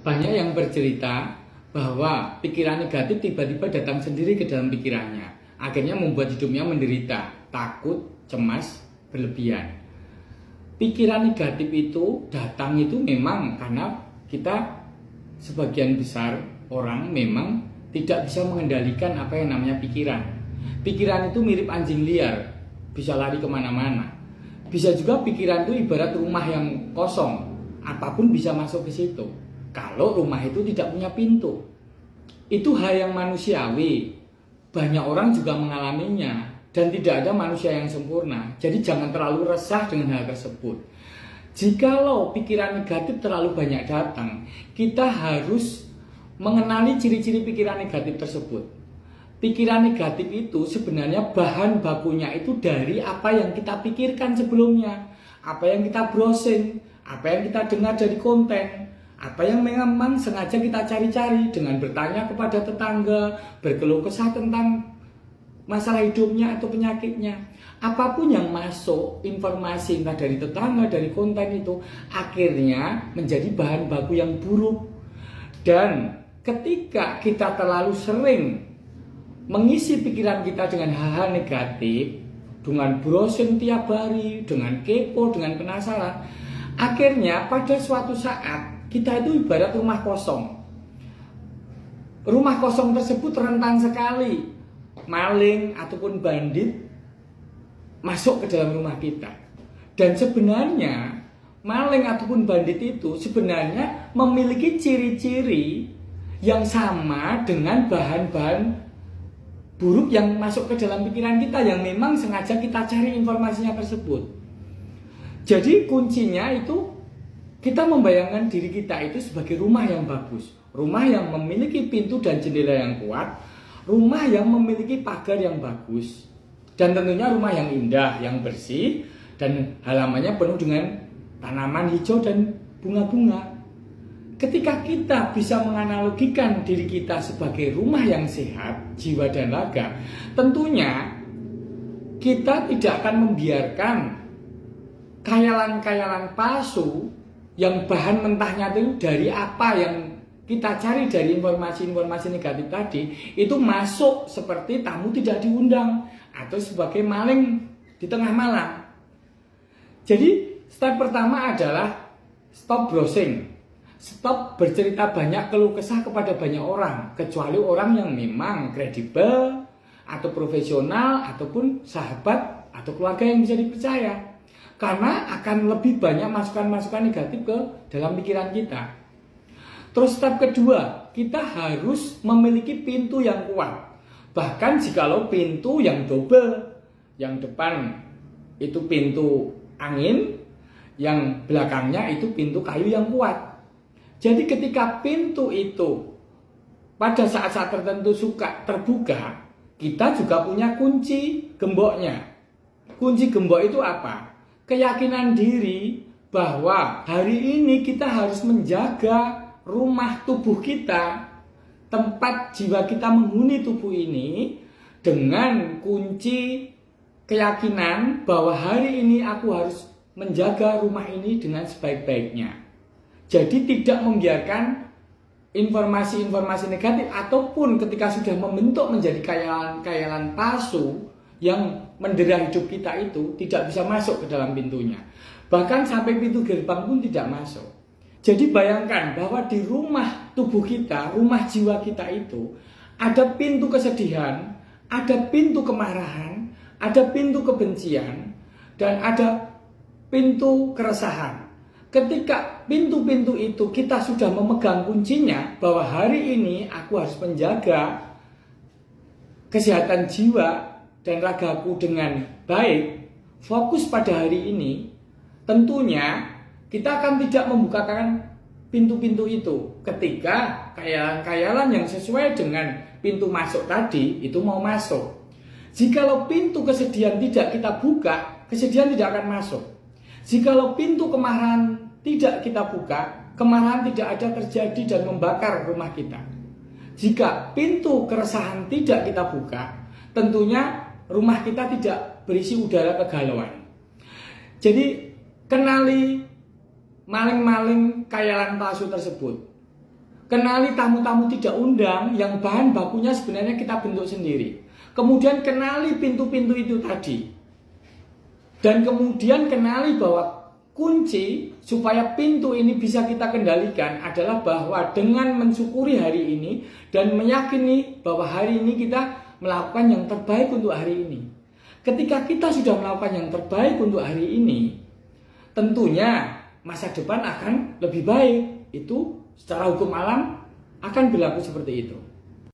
Banyak yang bercerita bahwa pikiran negatif tiba-tiba datang sendiri ke dalam pikirannya. Akhirnya membuat hidupnya menderita, takut, cemas, berlebihan. Pikiran negatif itu datang itu memang karena kita sebagian besar orang memang tidak bisa mengendalikan apa yang namanya pikiran. Pikiran itu mirip anjing liar, bisa lari kemana-mana. Bisa juga pikiran itu ibarat rumah yang kosong, apapun bisa masuk ke situ. Kalau rumah itu tidak punya pintu, itu hal yang manusiawi. Banyak orang juga mengalaminya dan tidak ada manusia yang sempurna. Jadi jangan terlalu resah dengan hal tersebut. Jikalau pikiran negatif terlalu banyak datang, kita harus mengenali ciri-ciri pikiran negatif tersebut. Pikiran negatif itu sebenarnya bahan bakunya itu dari apa yang kita pikirkan sebelumnya, apa yang kita browsing, apa yang kita dengar dari konten, apa yang memang sengaja kita cari-cari dengan bertanya kepada tetangga, berkeluh kesah tentang masalah hidupnya atau penyakitnya. Apapun yang masuk, informasi entah dari tetangga, dari konten itu, akhirnya menjadi bahan baku yang buruk. Dan ketika kita terlalu sering mengisi pikiran kita dengan hal-hal negatif, dengan browsing tiap hari, dengan kepo, dengan penasaran, akhirnya pada suatu saat kita itu ibarat rumah kosong. Rumah kosong tersebut rentan sekali maling ataupun bandit masuk ke dalam rumah kita. Dan sebenarnya maling ataupun bandit itu sebenarnya memiliki ciri-ciri yang sama dengan bahan-bahan buruk yang masuk ke dalam pikiran kita, yang memang sengaja kita cari informasinya tersebut. Jadi kuncinya itu kita membayangkan diri kita itu sebagai rumah yang bagus, rumah yang memiliki pintu dan jendela yang kuat, rumah yang memiliki pagar yang bagus, dan tentunya rumah yang indah, yang bersih, dan halamannya penuh dengan tanaman hijau dan bunga-bunga. Ketika kita bisa menganalogikan diri kita sebagai rumah yang sehat, jiwa dan raga, tentunya kita tidak akan membiarkan khayalan-khayalan palsu yang bahan mentahnya itu dari apa yang kita cari dari informasi-informasi negatif tadi, itu masuk seperti tamu tidak diundang atau sebagai maling di tengah malam. Jadi step pertama adalah stop browsing, stop bercerita banyak keluh kesah kepada banyak orang, kecuali orang yang memang kredibel atau profesional ataupun sahabat atau keluarga yang bisa dipercaya. Karena akan lebih banyak masukan-masukan negatif ke dalam pikiran kita. Terus step kedua, kita harus memiliki pintu yang kuat. Bahkan jikalau pintu yang double, yang depan itu pintu angin, yang belakangnya itu pintu kayu yang kuat. Jadi ketika pintu itu pada saat-saat tertentu suka terbuka, kita juga punya kunci gemboknya. Kunci gembok itu apa? Keyakinan diri bahwa hari ini kita harus menjaga rumah tubuh kita, tempat jiwa kita menghuni tubuh ini, dengan kunci keyakinan bahwa hari ini aku harus menjaga rumah ini dengan sebaik-baiknya. Jadi tidak membiarkan informasi-informasi negatif ataupun ketika sudah membentuk menjadi khayalan-khayalan palsu yang mendera hidup kita itu tidak bisa masuk ke dalam pintunya. Bahkan sampai pintu gerbang pun tidak masuk. Jadi bayangkan bahwa di rumah tubuh kita, rumah jiwa kita itu ada pintu kesedihan, ada pintu kemarahan, ada pintu kebencian, dan ada pintu keresahan. Ketika pintu-pintu itu kita sudah memegang kuncinya bahwa hari ini aku harus menjaga kesehatan jiwa dan ragaku dengan baik, fokus pada hari ini, tentunya kita akan tidak membukakan pintu-pintu itu ketika khayalan-khayalan yang sesuai dengan pintu masuk tadi itu mau masuk. Jikalau pintu kesedihan tidak kita buka, kesedihan tidak akan masuk. Jikalau pintu kemarahan tidak kita buka, kemarahan tidak ada terjadi dan membakar rumah kita. Jika pintu keresahan tidak kita buka, tentunya rumah kita tidak berisi udara kegalauan. Jadi kenali maling-maling khayalan palsu tersebut. kenali tamu-tamu tidak undang yang bahan bakunya sebenarnya kita bentuk sendiri. Kemudian kenali pintu-pintu itu tadi. Dan kemudian kenali bahwa kunci supaya pintu ini bisa kita kendalikan adalah bahwa dengan mensyukuri hari ini dan meyakini bahwa hari ini kita melakukan yang terbaik untuk hari ini. Ketika kita sudah melakukan yang terbaik untuk hari ini, tentunya masa depan akan lebih baik. Itu secara hukum alam akan berlaku seperti itu.